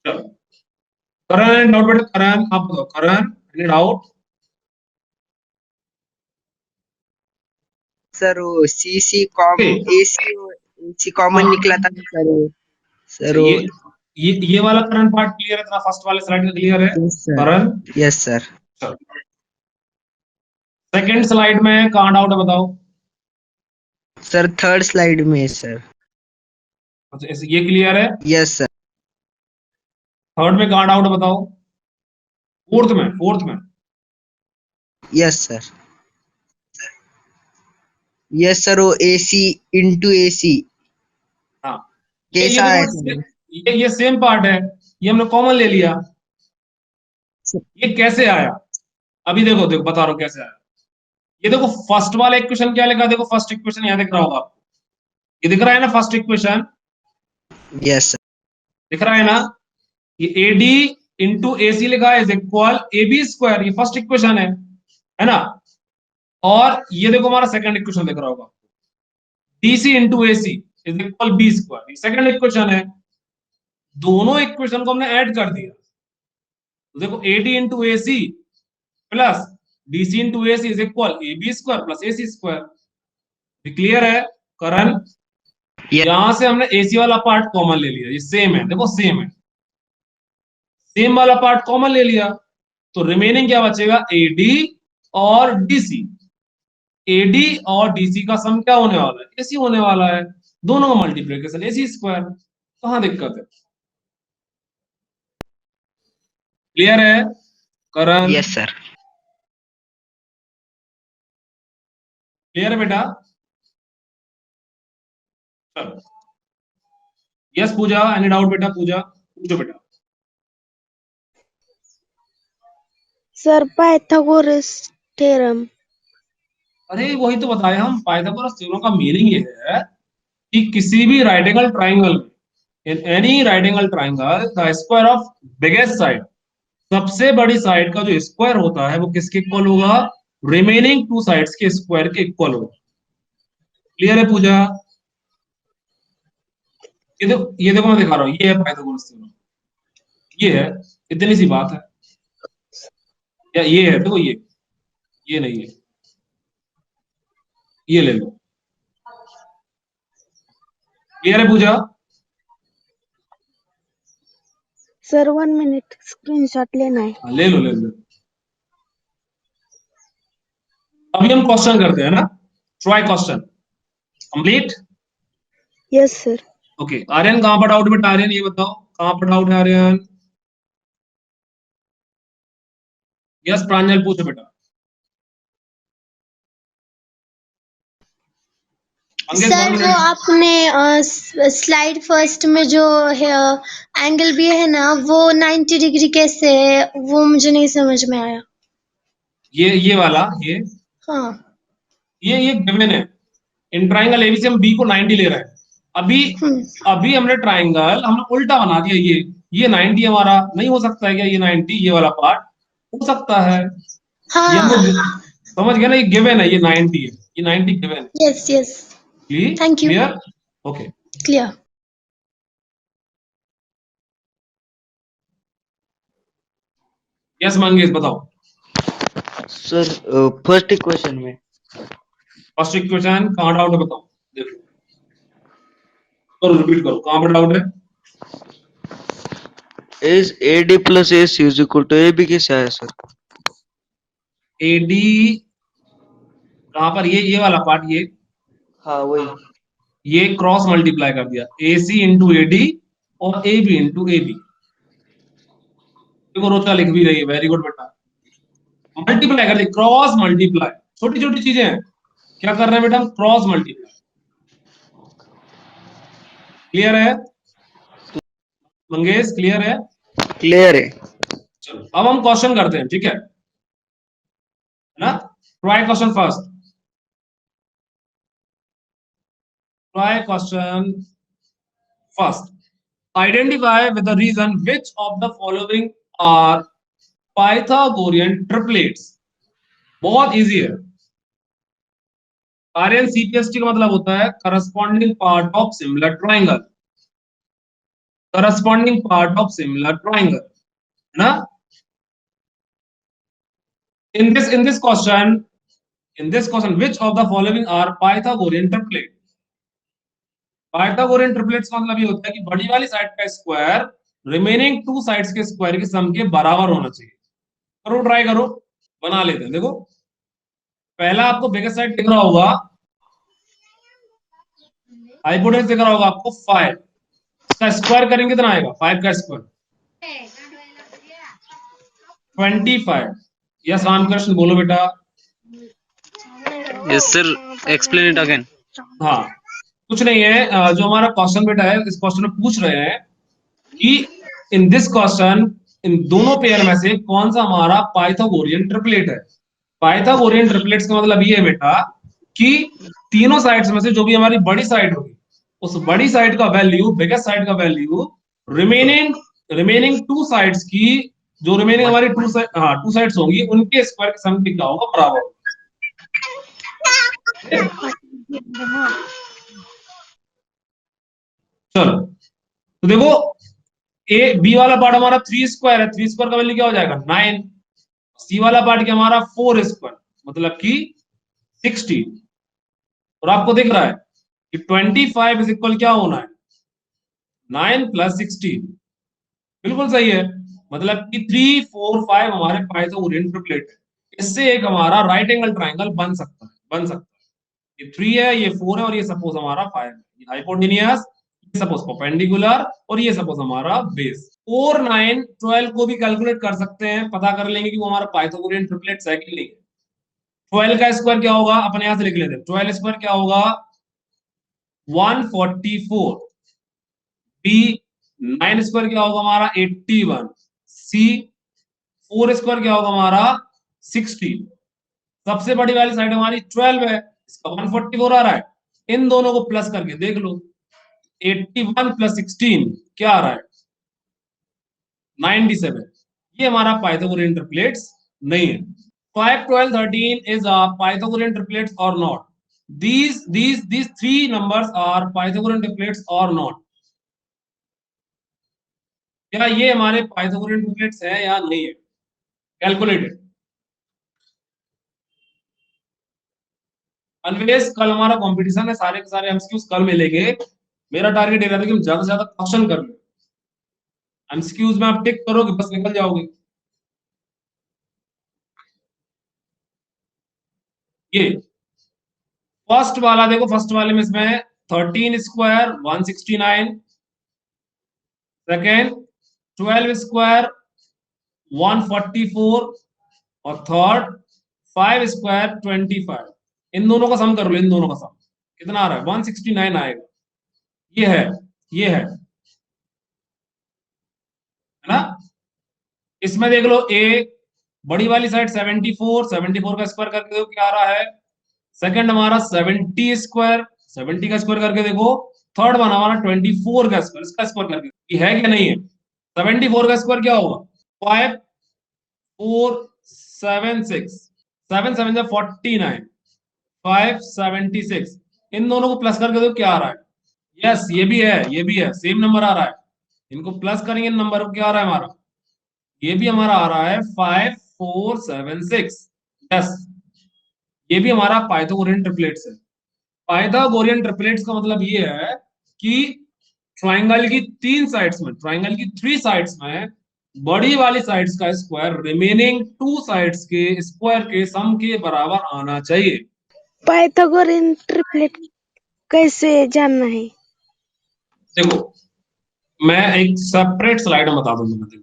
[SPEAKER 1] चलो करण एनी डाउट बेटा? करण आप बताओ, करण एनी डाउट?
[SPEAKER 4] सर वो CC com
[SPEAKER 1] Okay.
[SPEAKER 4] AC common
[SPEAKER 1] हाँ।
[SPEAKER 4] निकला था सर वो। सर वो
[SPEAKER 1] ये वाला करंट पार्ट क्लियर है? तेरा फर्स्ट वाले स्लाइड का क्लियर है Karan?
[SPEAKER 4] Yes sir.
[SPEAKER 1] Second slide में कहां डाउट है बताओ?
[SPEAKER 4] सर थर्ड स्लाइड में सर।
[SPEAKER 1] अच्छा ये क्लियर है?
[SPEAKER 4] Yes sir.
[SPEAKER 1] थर्ड में कहां डाउट है बताओ? फोर्थ में, फोर्थ में?
[SPEAKER 4] Yes sir. यस सर, वो AC इंटू AC
[SPEAKER 1] हाँ ये
[SPEAKER 4] कैसा है
[SPEAKER 1] देखो,
[SPEAKER 4] सर?
[SPEAKER 1] ये सेम पार्ट है, ये हमने कॉमन ले लिया। ये कैसे आया? अभी देखो देखो बता रहा हूं कैसे आया। ये देखो फर्स्ट वाला इक्वेशन क्या लिखा, देखो फर्स्ट इक्वेशन यहां दिख रहा होगा आपको, ये दिख रहा है ना फर्स्ट इक्वेशन?
[SPEAKER 4] Yes sir.
[SPEAKER 1] दिख रहा है ना? ये AD इंटू AC लिखा है इज इक्वल AB स्क्वायर, ये फर्स्ट इक्वेशन है ना? और ये देखो हमारा सेकंड इक्वेशन दिख रहा होगा, DC into AC is equal B square, ये सेकंड इक्वेशन है। दोनों इक्वेशन को हमने ऐड कर दिया, तो देखो AD into AC plus DC into AC is equal AB square plus AC square. Clear है करण? यहां से हमने AC वाला पार्ट कॉमन ले लिया, ये सेम है, देखो सेम है, सेम वाला पार्ट कॉमन ले लिया, तो रिमेनिंग क्या बचेगा, AD और DC। AD और DC का सम क्या होने वाला है, AC होने वाला है, दोनों का मल्टीप्लिकेशन AC स्क्वायर। कहां दिक्कत है? क्लियर है करण?
[SPEAKER 4] Yes sir.
[SPEAKER 1] क्लियर है बेटा? चलो यस पूजा, एनी डाउट बेटा? पूजा पूछो बेटा।
[SPEAKER 7] Sir Pythagoras theorem.
[SPEAKER 1] अरे वही तो बताया हम, पाइथागोरस थ्योरम का मीनिंग ये है कि किसी भी right angle triangle, in any right angle triangle the square of biggest side, सबसे बड़ी साइड का जो स्क्वायर होता है वो किसके इक्वल होगा, रिमेनिंग टू साइड्स के स्क्वायर के इक्वल होगा। क्लियर है पूजा? ये देखो मैं दिखा रहा हूं, ये है पाइथागोरस थ्योरम, ये है, इतनी सी बात है। या ये है, देखो ये नहीं है, ये ले लो। क्लियर है पूजा?
[SPEAKER 7] सर 1 मिनट, स्क्रीनशॉट लेना है।
[SPEAKER 1] हाँ, ले लो ले लो। अभी हम क्वेश्चन करते हैं ना, try question complete.
[SPEAKER 7] Yes sir.
[SPEAKER 1] Okay Aryan कहां पर डाउट बेटा? आर्यन ये बताओ कहां पर डाउट है आर्यन? यस प्रांजल पूछो बेटा। मंगेश
[SPEAKER 5] सर
[SPEAKER 1] 1
[SPEAKER 5] वो
[SPEAKER 1] मिनट।
[SPEAKER 5] आपने स्लाइड फर्स्ट में जो है एंगल भी है ना वो 90 डिग्री कैसे है वो मुझे नहीं समझ में आया।
[SPEAKER 1] ये वाला
[SPEAKER 5] हाँ
[SPEAKER 1] ये गिवन है। इन ट्राइंगल एबीसी हम बी को 90 ले रहे हैं। अभी अभी हमने ट्राइंगल हमने उल्टा बना दिया। ये 90 हमारा नहीं हो सकता है क्या? ये 90 ये वाला पार्ट हो सकता है। ये हम
[SPEAKER 5] हाँ
[SPEAKER 1] लोग समझ गए ना, ये गिवन है, ये 90 है, ये 90 गिवन है।
[SPEAKER 5] Yes yes thank you
[SPEAKER 1] clear? Okay.
[SPEAKER 5] Clear.
[SPEAKER 1] Yes Mangesh बताओ।
[SPEAKER 8] सर फर्स्ट इक्वेशन में
[SPEAKER 1] फर्स्ट इक्वेशन कहाँ डाउट है बताओ। देखो करो, रिपीट करो, कहाँ पर डाउट है?
[SPEAKER 8] Is A D plus A C is equal to A B कैसे आया सर?
[SPEAKER 1] एडी कहाँ पर? ये वाला पार्ट,
[SPEAKER 8] हाँ वही।
[SPEAKER 1] ये क्रॉस मल्टीप्लाई कर दिया, ए सी इंटू ए डी और A B into A B. देखो रोचा लिख भी रही है, वेरी गुड बेटा। मल्टीप्लाई कर दी, क्रॉस मल्टीप्लाई। छोटी छोटी चीजें हैं, क्या कर रहे हैं बेटा हम? Cross multiply. क्लियर है मंगेश? क्लियर है?
[SPEAKER 8] क्लियर है।
[SPEAKER 1] चलो अब हम क्वेश्चन करते हैं, ठीक है ना? Try question first. Try question first. Identify with the reason which of the following are Pythagorean triplets. बहुत इजी है। आर्यन सीपीएसटी का मतलब होता है corresponding part of similar triangle. Corresponding part of similar triangle है ना? in this question which of the following are Pythagorean triplet? Pythagorean triplets का मतलब ये होता है कि बड़ी वाली साइड का स्क्वायर रिमेनिंग टू साइड्स के स्क्वायर के सम के बराबर होना चाहिए। करो, ट्राई करो, बना लेते हैं। देखो पहला आपको बिगेस्ट साइड दिख रहा होगा, हाइपोटेन्यूज दिख रहा होगा आपको 5, इसका स्क्वायर करेंगे कितना आएगा? 5 का स्क्वायर 25। यस रामकृष्ण बोलो बेटा।
[SPEAKER 9] Yes sir, explain it again.
[SPEAKER 1] हाँ कुछ नहीं है, जो हमारा क्वेश्चन बेटा है इस क्वेश्चन में पूछ रहे हैं कि इन दिस क्वेश्चन इन दोनों पेयर में से कौन सा हमारा पाइथागोरियन ट्रिपलेट है। पाइथागोरियन ट्रिपलेट्स का मतलब ये है बेटा कि तीनों साइड्स में से जो भी हमारी बड़ी साइड होगी उस बड़ी साइड का वैल्यू बिगेस्ट साइड का वैल्यू रिमेनिंग टू साइड्स की, जो रिमेनिंग हमारी टू साइड्स होंगी उनके स्क्वायर के सम के क्या होगा? बराबर होगा। चलो तो देखो ए बी वाला पार्ट हमारा 3 स्क्वायर है, 3 स्क्वायर का वैल्यू क्या हो जाएगा? 9। सी वाला पार्ट क्या हमारा 4 स्क्वायर मतलब कि 60। और आपको दिख रहा है कि 25 इज इक्वल क्या होना है? 9 प्लस 16। बिल्कुल सही है, मतलब कि 3 4 5 हमारे पाइथागोरियन ट्रिपलेट है। इससे एक हमारा राइट एंगल ट्राइंगल बन सकता है। ये 3 है, ये 4 है और ये सपोज हमारा 5 है। ये हाइपोटेनियस, ये सपोज परपेंडिकुलर और ये सपोज हमारा बेस। 4 9 12 को भी कैलकुलेट कर सकते हैं, पता कर लेंगे कि वो हमारा पाइथागोरियन ट्रिपलेट है कि नहीं। 12 का स्क्वायर क्या होगा? अपने यहां से लिख लेते हैं। 12 स्क्वायर क्या होगा? 144। बी 9 स्क्वायर क्या होगा हमारा? 81। सी 4 स्क्वायर क्या होगा हमारा? 60। सबसे बड़ी वाली साइड हमारी 12 है, इसका 144 आ रहा है। इन दोनों को प्लस करके देख लो, 81 प्लस 16 क्या आ रहा है? 97। ये हमारा पाइथागोरियन ट्रिपलेट्स नहीं है। 5 12 13 is a Pythagorean triplets or not? These three numbers are Pythagorean triplets or not? क्या ये हमारे पाइथागोरियन ट्रिपलेट्स है या नहीं है? कैलकुलेटेड। अनवेश कल हमारा कंपटीशन है, सारे के सारे एमसीक्यूज कल मिलेंगे। मेरा टारगेट ये रहता है कि हम ज्यादा से ज्यादा क्वेश्चन कर लें। एमसीक्यूज में आप टिक करोगे बस निकल जाओगे। ये फर्स्ट वाला देखो, फर्स्ट वाले में इसमें 13 स्क्वायर 169, सेकेंड 12 स्क्वायर 144 और थर्ड 5 स्क्वायर 25। इन दोनों का सम कर लो, इन दोनों का सम कितना आ रहा है 169 आएगा। ये है, ये है ना। इसमें देख लो ए बड़ी वाली साइड 74, 74 का स्क्वायर करके देखो क्या आ रहा है। सेकंड हमारा 70 स्क्वायर, 70 का स्क्वायर करके देखो। थर्ड बना हमारा 24 का स्क्वायर, इसका स्क्वायर करके ये है क्या नहीं है। 74 का स्क्वायर क्या होगा 5476, 7 7 जा 49, 576। इन दोनों को प्लस करके देखो क्या आ रहा है। यस ये भी है, ये भी है, सेम नंबर आ रहा है। इनको प्लस करेंगे नंबर क्या आ रहा है हमारा, ये भी हमारा आ रहा है 5476। यस ये भी हमारा पाइथागोरियन ट्रिपलेट्स है। पाइथागोरियन ट्रिपलेट्स का मतलब ये है कि ट्राइंगल की 3 साइड्स में, ट्राइंगल की 3 साइड्स में बड़ी वाली साइड्स का स्क्वायर रिमेनिंग 2 साइड्स के स्क्वायर के सम के बराबर आना चाहिए।
[SPEAKER 7] पाइथागोरियन ट्रिपलेट कैसे जानना है?
[SPEAKER 1] देखो मैं एक सेपरेट स्लाइड में बता दूंगा। देखो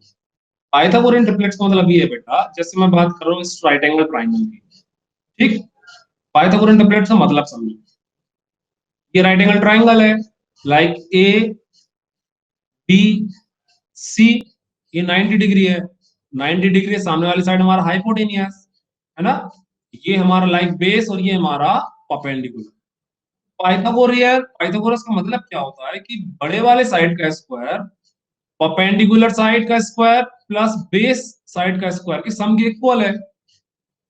[SPEAKER 1] पाइथागोरियन ट्रिपलेट्स का मतलब ये है बेटा, जैसे मैं बात कर रहा हूँ इस राइट एंगल ट्राइंगल की, ठीक। पाइथागोरियन ट्रिपलेट्स का मतलब समझो, ये राइट एंगल ट्राइंगल है, लाइक ए बी सी, ये 90 डिग्री है। 90 डिग्री सामने वाली साइड हमारा हाइपोटेनियस है ना, ये हमारा लाइक बेस और ये हमारा परपेंडिकुलर। पाइथागोरस का मतलब क्या होता है कि बड़े वाले साइड का स्क्वायर परपेंडिकुलर साइड का स्क्वायर प्लस बेस साइड का स्क्वायर की सम के इक्वल है।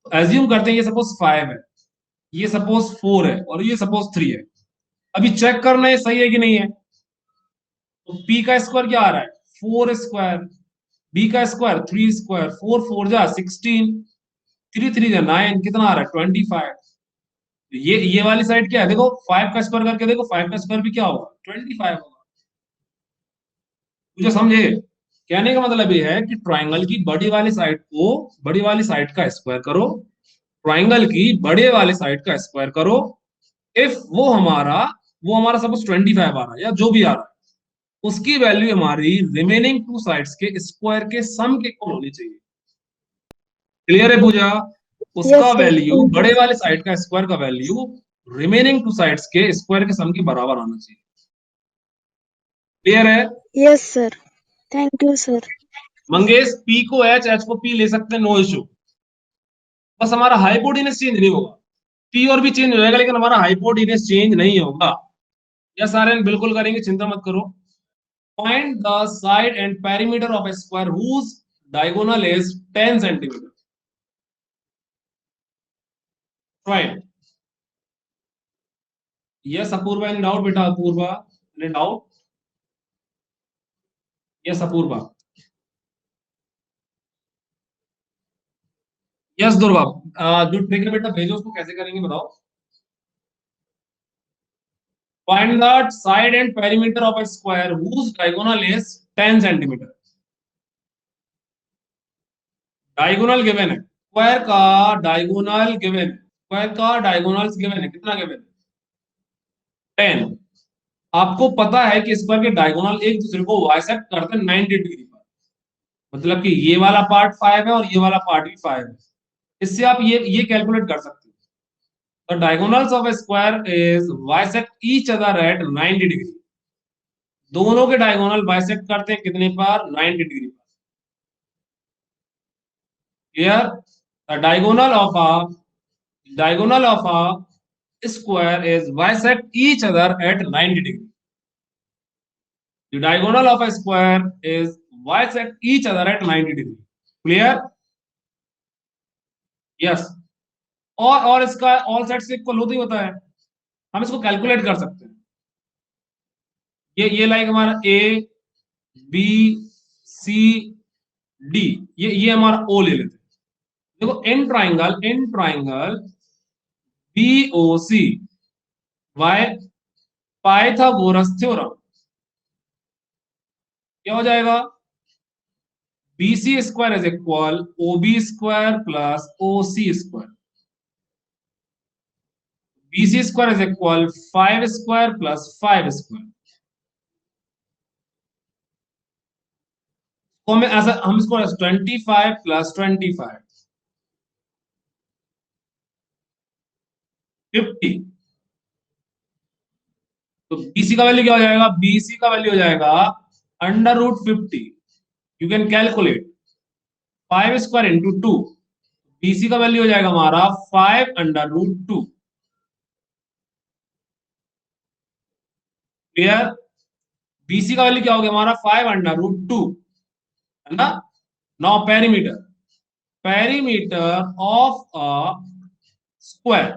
[SPEAKER 1] एज्यूम करते हैं ये सपोज 5 है, ये सपोज 4 है और ये सपोज 3 है। अभी चेक करना है सही है कि नहीं है। तो p का स्क्वायर क्या आ रहा है 4 स्क्वायर, b का स्क्वायर 3 स्क्वायर, 4 4 जा 16, 3 3 जा 9, कितना आ रहा है 25। ये वाली साइड क्या है देखो, 5 का स्क्वायर करके देखो, 5 का स्क्वायर भी क्या होगा 25 होगा। मुझे समझे, कहने का मतलब ये है कि ट्राइंगल की बड़ी वाली साइड को बड़ी वाली साइड का स्क्वायर करो, ट्राइंगल की बड़े वाले साइड का स्क्वायर करो, इफ वो हमारा सपोज 25 आ रहा है या जो भी आ रहा है, उसकी वैल्यू हमारी रिमेनिंग 2 साइड्स के स्क्वायर के सम के इक्वल होनी चाहिए। क्लियर है पूजा, उसका
[SPEAKER 7] Yes, sir.
[SPEAKER 1] वैल्यू बड़े वाले साइड का स्क्वायर का वैल्यू रिमेनिंग 2 साइड्स के स्क्वायर के सम के बराबर आना चाहिए। क्लियर है
[SPEAKER 7] Yes, sir. Thank you, sir.
[SPEAKER 1] Mangesh, P को एच, एच को पी ले सकते हैं, नो इशू। बस हमारा हाइपोटेनस चेंज नहीं होगा, टी और भी चेंज हो जाएगा लेकिन हमारा हाइपोटेनस चेंज नहीं होगा। यस आर्यन बिल्कुल करेंगे, चिंता मत करो। Find the side and perimeter of a square whose diagonal is 10 centimetre. Find. Yes Apurva, any doubt बेटा, Apurva any doubt. Yes Apurva. Yes Durga, जो ट्रिक है बेटा भेजो, उसको कैसे करेंगे बताओ। Find the side and perimeter of a square whose diagonal is 10 centimeter. Diagonal given है, स्क्वायर का डायगोनल गिवन है, स्क्वायर का डायगोनल गिवन है, कितना गिवन है 10। आपको पता है कि स्क्वायर के डायगोनल एक दूसरे को बाइसेक्ट करते हैं 90 डिग्री पर, मतलब कि ये वाला पार्ट 5 है और ये वाला पार्ट भी 5 है। इससे आप ये कैलकुलेट कर सकते हो। The diagonals of a square is bisect each other at 90 degree. दोनों के डायगोनल बाइसेक्ट करते हैं कितने पर 90 डिग्री पर। Here the diagonal of a square is bisect each other at 90 degree. The diagonal of a square is bisect each other at 90 degree. Clear? Yes. और इसका all sides equal होता ही होता है, हम इसको कैलकुलेट कर सकते हैं। ये लाइक हमारा ए बी सी डी, ये हमारा ओ ले लेते हैं। देखो in triangle B O C by Pythagoras theorem क्या हो जाएगा, B C square is equal O B square plus O C square. BC square is equal 5 square plus 5 square। तो हम इसको 25 plus 25 50। तो BC का वैल्यू क्या हो जाएगा? BC का वैल्यू हो जाएगा √50. You can calculate 5 square into 2. BC का वैल्यू हो जाएगा हमारा 5√2. क्लियर? BC का वैल्यू क्या हो गया हमारा? 5√2, है ना? Now perimeter of a square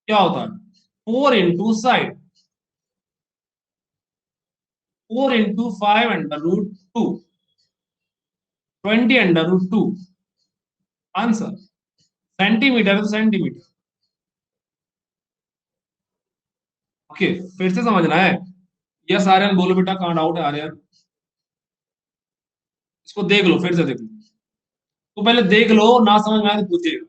[SPEAKER 1] क्या होता है? 4 into side, 4 into 5√2, 20√2. Answer centimetre तो सेंटीमीटर. ओके, फिर से समझना है. यस आर्यन बोलो बेटा, कहां डाउट है आर्यन? इसको देख लो, फिर से देख लो. तो पहले देख लो, ना समझ में आए तो पूछिएगा.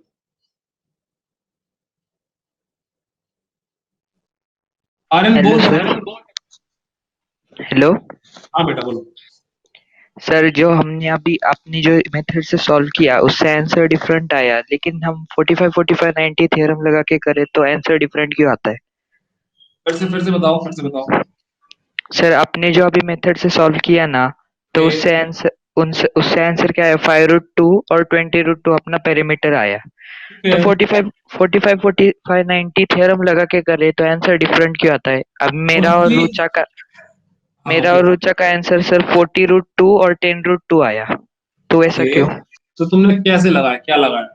[SPEAKER 1] आर्यन
[SPEAKER 4] हेलो
[SPEAKER 1] बोल.
[SPEAKER 4] सर. हेलो
[SPEAKER 1] हाँ बेटा बोलो.
[SPEAKER 4] सर, जो हमने अभी आपने जो मेथड से सॉल्व किया उससे आंसर डिफरेंट आया, लेकिन हम 45 45 90 थ्योरम लगा के करें तो आंसर डिफरेंट क्यों आता है?
[SPEAKER 1] फिर से बताओ, फिर से बताओ.
[SPEAKER 4] सर, आपने जो अभी मेथड से सॉल्व किया ना, तो
[SPEAKER 1] Okay.
[SPEAKER 4] उससे आंसर क्या है? 5√2 और 20√2 अपना पेरीमीटर आया. तो 45 90 थ्योरम लगा के करे तो आंसर डिफरेंट क्यों आता है? अब मेरा और रुचा का आंसर सर 40√2 और 10√2 आया, तो ऐसा क्यों?
[SPEAKER 1] तो तुमने कैसे लगाया, क्या लगाया?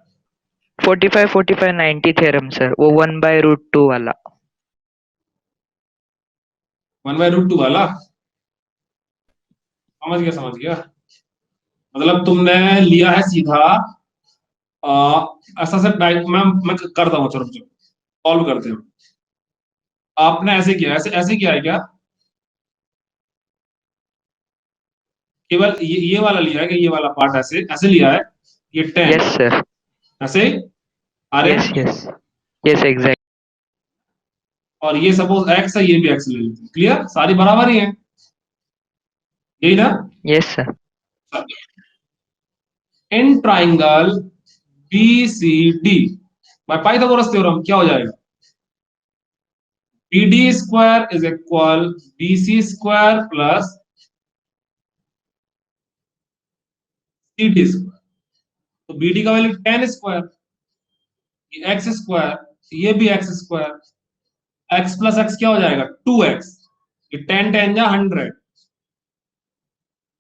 [SPEAKER 4] 45 45 90 थ्योरम सर, वो 1/√2 वाला.
[SPEAKER 1] 1/√2 वाला. समझ गया. मतलब तुमने लिया है सीधा ऐसा से मैं करता हूँ. चलो सॉल्व करते हैं. आपने ऐसे किया, ऐसे ऐसे किया है क्या? केवल ये वाला लिया है कि ये वाला पार्ट ऐसे ऐसे लिया है? ये 10
[SPEAKER 4] यस सर.
[SPEAKER 1] ऐसे ही आ रहे
[SPEAKER 4] यस
[SPEAKER 1] हैं.
[SPEAKER 4] यस. Yes exact.
[SPEAKER 1] और ये सपोज x है, ये भी x ले लेते हैं. क्लियर? सारी बराबर ही है, यही ना?
[SPEAKER 4] Yes sir.
[SPEAKER 1] In triangle BCD bye Pythagoras theorem क्या हो जाएगा? BD square is equal BC square plus CD square. तो BD का वैल्यू 10 स्क्वायर, ये x स्क्वायर, ये भी x square. x plus x क्या हो जाएगा? 2x. ये 10 10 या 100,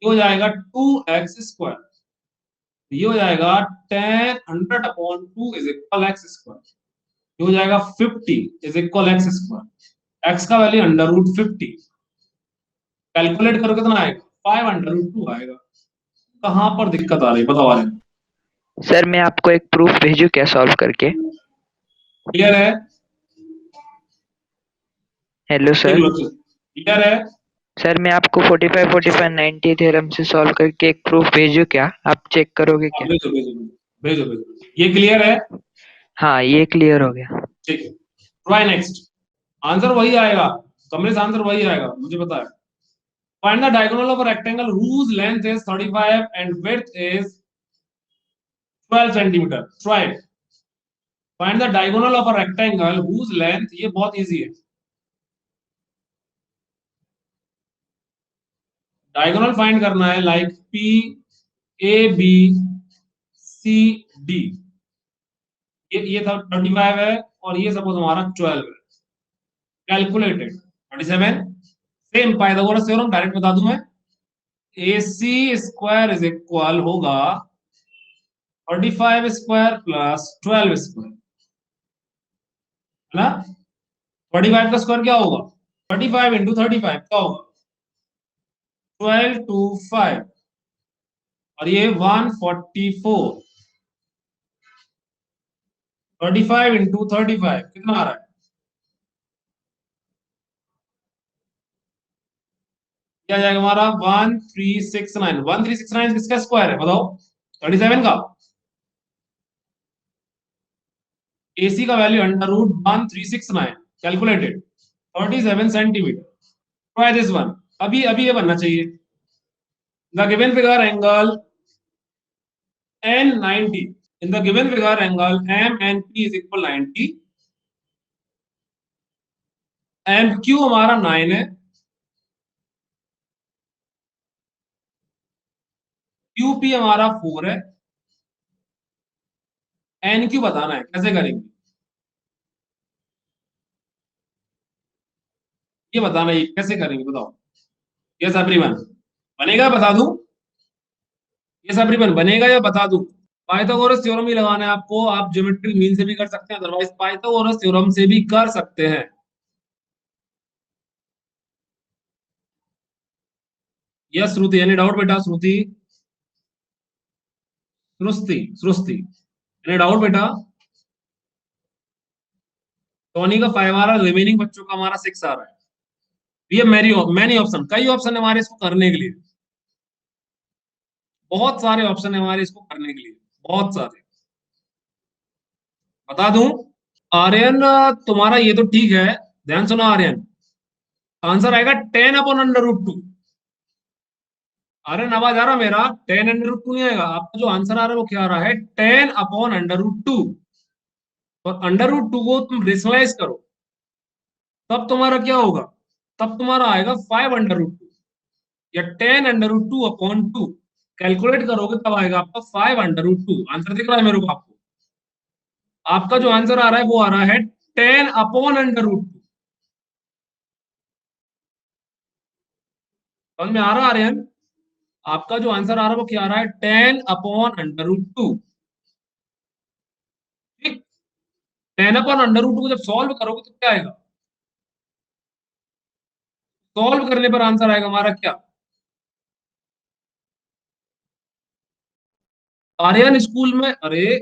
[SPEAKER 1] ये हो जाएगा 2x स्क्वायर. ये हो जाएगा 10 100/2 इज इक्वल x स्क्वायर. ये हो जाएगा 50 is equal x square. x का वैल्यू √50. कैलकुलेट करो कितना आएगा? 5√2 आएगा. कहां पर दिक्कत आ रही है बताओ. आ रहे
[SPEAKER 4] सर, मैं आपको एक प्रूफ भेजू क्या सॉल्व करके?
[SPEAKER 1] क्लियर है?
[SPEAKER 4] Hello sir.
[SPEAKER 1] क्लियर है?
[SPEAKER 4] सर, मैं आपको 45 45 90 थ्योरम से सॉल्व करके एक प्रूफ भेजू क्या? आप चेक करोगे क्या?
[SPEAKER 1] भेजो भेजो भेजो भेजो. ये क्लियर है?
[SPEAKER 4] हाँ, ये क्लियर हो गया.
[SPEAKER 1] ठीक है. Try next. आंसर वही आएगा, कमलेश, आंसर वही आएगा, मुझे पता है. Find the diagonal of a rectangle whose length is 35 and width is 12 centimetre. Try. Find the diagonal of a rectangle whose length, ये बहुत इजी है. डायगोनल फाइंड करना है लाइक PABCD. ये था 35 है और ये सपोज हमारा 12 है. Calculated 37. Same Pythagoras theorem direct बता दूं मैं. AC स्क्वायर इज इक्वल होगा 35 स्क्वायर प्लस 12 स्क्वायर, है ना? 35 का स्क्वायर क्या होगा? 35 इंटू 35 क्या होगा? 12 to 5. और ये 144. 35 इंटू 35 कितना आ रहा है? क्या जाएगा हमारा? 1369. 1369 किसका स्क्वायर है बताओ? 37 का. AC का value √1369 calculated 37 centimetre. Try this one. अभी अभी ये बनना चाहिए. The given figure angle N90. In the given figure, angle M and P is equal 90. M Q हमारा 9 है, क्यू पी हमारा 4 है, एन क्यू बताना है, कैसे करेंगे ये बताना है, कैसे करेंगे बताओ। यस एवरीवन, बनेगा बता दूं? यस एवरीवन, बनेगा या बता दूं? पाइथागोरस थ्योरम ही लगाना है आपको, आप ज्योमेट्रिक मीन से भी कर सकते हैं, अदरवाइज पाइथागोरस थ्योरम से भी कर सकते हैं। यस श्रुति, एनी डाउट बेटा? श्रुति, सृष्टि, सृष्टि, एनी डाउट बेटा? टोनी का 5 आ रहा है, रिमेनिंग बच्चों का हमारा 6 आ रहा है। ये मैनी ऑप्शन, कई ऑप्शन है हमारे इसको करने के लिए, बहुत सारे ऑप्शन है हमारे इसको करने के लिए, बहुत सारे। बता दूं? आर्यन तुम्हारा ये तो ठीक है, ध्यान सुनो आर्यन, आंसर आएगा 10/√2। आर्यन आवाज आ रहा मेरा? 10/√2 नहीं आएगा आपका, जो आंसर आ रहा है वो क्या आ रहा है? 10/√2। और √2 को तुम रेशनलाइज करो, तब तुम्हारा क्या होगा? तब तुम्हारा आएगा 5/√2 या 10/√2/2। कैलकुलेट करोगे तब आएगा आपका 5/√2। आंसर दिख रहा है मेरे को आपको? आपका जो आंसर आ रहा है वो आ रहा है 10/√2। समझ में आ रहा है आर्यन? आपका जो आंसर आ रहा है वो क्या आ रहा है? 10/√2। ठीक, 10/√2 को जब सॉल्व करोगे तो क्या आएगा? सॉल्व करने पर आंसर आएगा हमारा क्या? आर्यन स्कूल में, अरे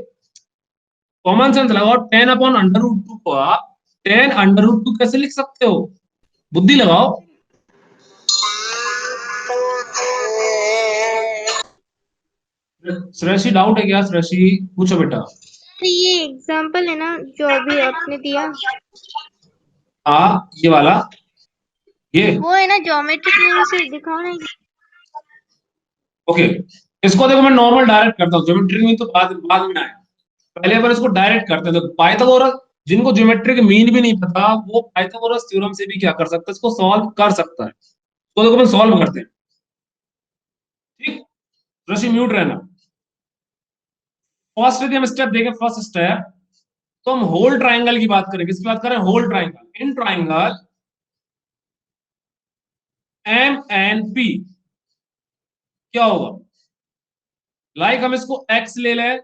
[SPEAKER 1] कॉमन सेंस लगाओ, 10/√2 को आप 10/√2 कैसे लिख सकते हो? बुद्धि लगाओ। श्रेषी डाउट है क्या? श्रेषी पूछो बेटा।
[SPEAKER 5] ये एग्जाम्पल है ना जो अभी आपने दिया,
[SPEAKER 1] हाँ ये वाला, ये
[SPEAKER 5] वो है ना ज्योमेट्रिक मीन से दिखाओ ना।
[SPEAKER 1] ओके। इसको देखो मैं नॉर्मल डायरेक्ट करता हूँ, ज्योमेट्रिक मीन तो बाद बाद में आया, पहले अपन इसको डायरेक्ट करते हैं। देखो पाइथागोरस, जिनको ज्योमेट्रिक मीन भी नहीं पता वो पाइथागोरस थ्योरम से भी क्या कर सकता है? इसको सॉल्व कर सकता है। तो देखो अपन सॉल्व करते हैं, ठीक? ऋषि म्यूट रहना। फर्स्ट यदि हम स्टेप देखें, फर्स्ट स्टेप तो हम होल ट्राइंगल की बात करें। किसकी बात करें? Whole triangle. In triangle M N P क्या होगा? लाइक हम इसको x ले लें,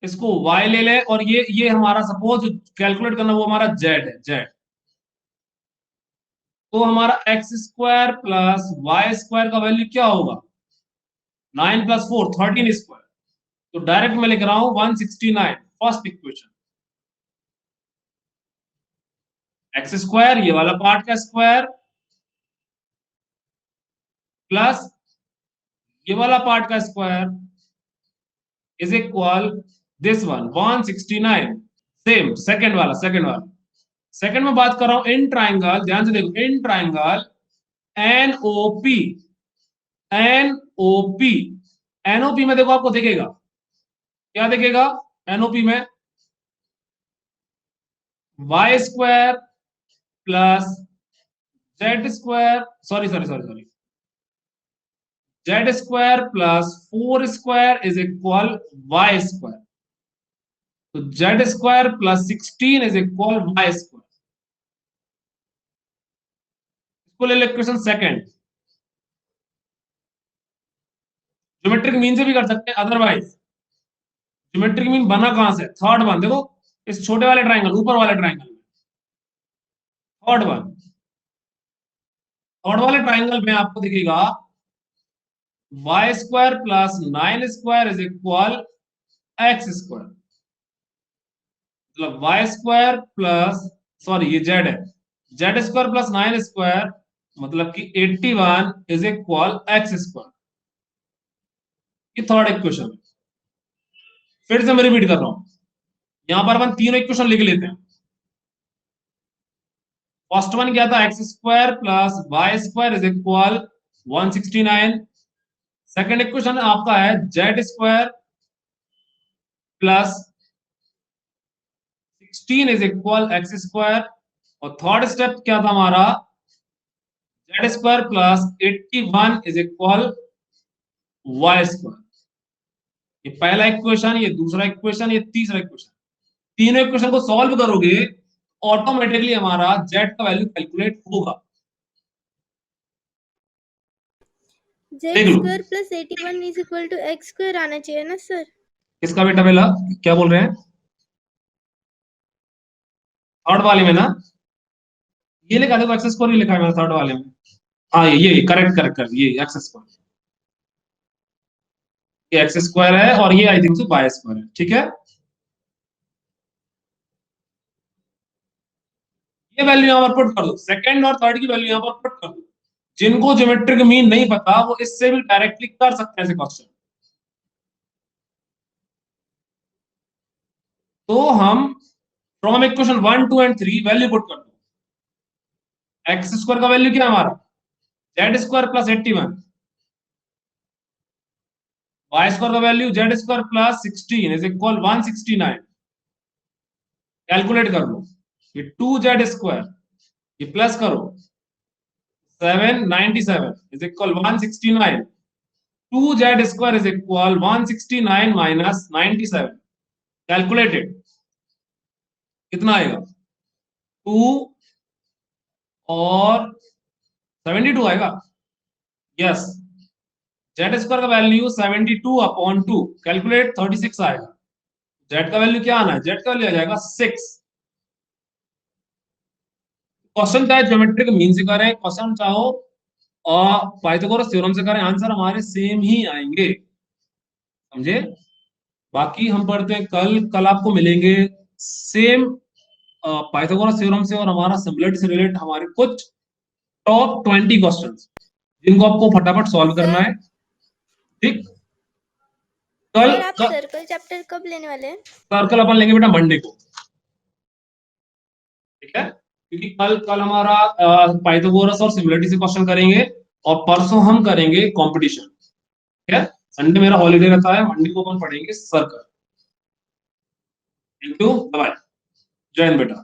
[SPEAKER 1] इसको y ले लें, और ये हमारा सपोज कैलकुलेट करना वो हमारा z है, z। तो हमारा x² प्लस y² का वैल्यू क्या होगा? 9 + 4 13²। तो डायरेक्ट मैं लिख रहा हूं 169, फर्स्ट इक्वेशन। x², ये वाला पार्ट का स्क्वायर, प्लस ये वाला पार्ट का square, is equal this one 169। Same second वाला, सेकंड में बात कर रहा हूं इन ट्राइंगल, ध्यान से देखो, in triangle NOP, NOP, NOP में देखो आपको दिखेगा, क्या दिखेगा एनओपी में? y² plus z², sorry, z² plus 4² is equal y²। तो z² plus 16 is equal y²। इसको ले लो इक्वेशन सेकंड। ज्योमेट्रिक मीन से भी कर सकते हैं, अदरवाइज ज्योमेट्रिक मीन बना कहां से? थर्ड वन, देखो इस छोटे वाले ट्राइंगल, ऊपर वाले ट्राइंगल में, थर्ड वन, थर्ड वाले ट्राइंगल में आपको दिखेगा y² plus 9² is equal x²। मतलब y² प्लस, सॉरी ये z है, z² प्लस 9² मतलब कि 81 इज इक्वल x²। ये थर्ड इक्वेशन है। फिर से मैं रिपीट कर रहा हूं, यहां पर अपन तीनों इक्वेशन लिख लेते हैं। फर्स्ट वन क्या था? x² plus y² is equal 169। Second equation आपका है z² plus 16 is equal x², और थर्ड स्टेप क्या था हमारा, Z square plus 81 is equal Y square. ये पहला इक्वेशन, ये दूसरा इक्वेशन, ये तीसरा इक्वेशन, तीनों इक्वेशन को सॉल्व करोगे ऑटोमेटिकली हमारा जेड का वैल्यू कैलकुलेट होगा।
[SPEAKER 5] जेड
[SPEAKER 1] देख लो।
[SPEAKER 5] Square plus 81 is equal to X square आना चाहिए ना सर?
[SPEAKER 1] किसका बेटा बेला, क्या बोल रहे हैं? थर्ड वाले में ना, ये लिखा देखो एक्स स्क्वायर ही लिखा है मैंने थर्ड वाले में। हाँ ये करेक्ट करेक्ट कर, ये एक्स स्क्वायर, ये एक्स स्क्वायर है और ये I think so Y square है, ठीक है। ये वैल्यू यहां पर पुट कर दो, सेकंड और थर्ड की वैल्यू यहां पर पुट कर दो। जिनको ज्योमेट्रिक मीन नहीं पता वो इससे भी डायरेक्टली कर सकते हैं ऐसे क्वेश्चन। तो हम from equation 1 2 and 3 value put कर दो। एक्स स्क्वायर का वैल्यू क्या है हमारा, Z square plus 81, Y square का value Z square plus 16 is equal 169। Calculate कर लो, ये 2 जेड स्क्वायर, ये प्लस करो 797 is equal 169। 2 Z square is equal 169 minus 97। Calculated कितना आएगा, 2 और 72 आएगा। यस, जेड स्क्वायर का वैल्यू 72 अपॉन 2, कैलकुलेट 36 आएगा। जेड का वैल्यू क्या आना है, जेड का वैल्यू आ जाएगा 6। क्वेश्चन चाहे ज्योमेट्रिक मीन से करें, क्वेश्चन चाहो और पाइथागोरस थ्योरम से करें, आंसर हमारे सेम ही आएंगे, समझे। बाकी हम पढ़ते हैं कल आपको मिलेंगे सेम पाइथागोरस थ्योरम से और हमारा सिमिलरिटी से रिलेटेड हमारे कुछ टॉप 20 क्वेश्चंस जिनको आपको फटाफट सॉल्व करना है, ठीक। कल
[SPEAKER 5] सर आप सर्कल चैप्टर कब लेने वाले हैं?
[SPEAKER 1] सर्कल अपन लेंगे बेटा मंडे को, ठीक है, क्योंकि कल हमारा पाइथागोरस और सिमिलरिटी से क्वेश्चन करेंगे और परसों हम करेंगे कंपटीशन, ठीक है। संडे मेरा हॉलीडे रहता है, मंडे को अपन पढ़ेंगे सर्कल। थैंक यू, बाय, जय हिंद बेटा।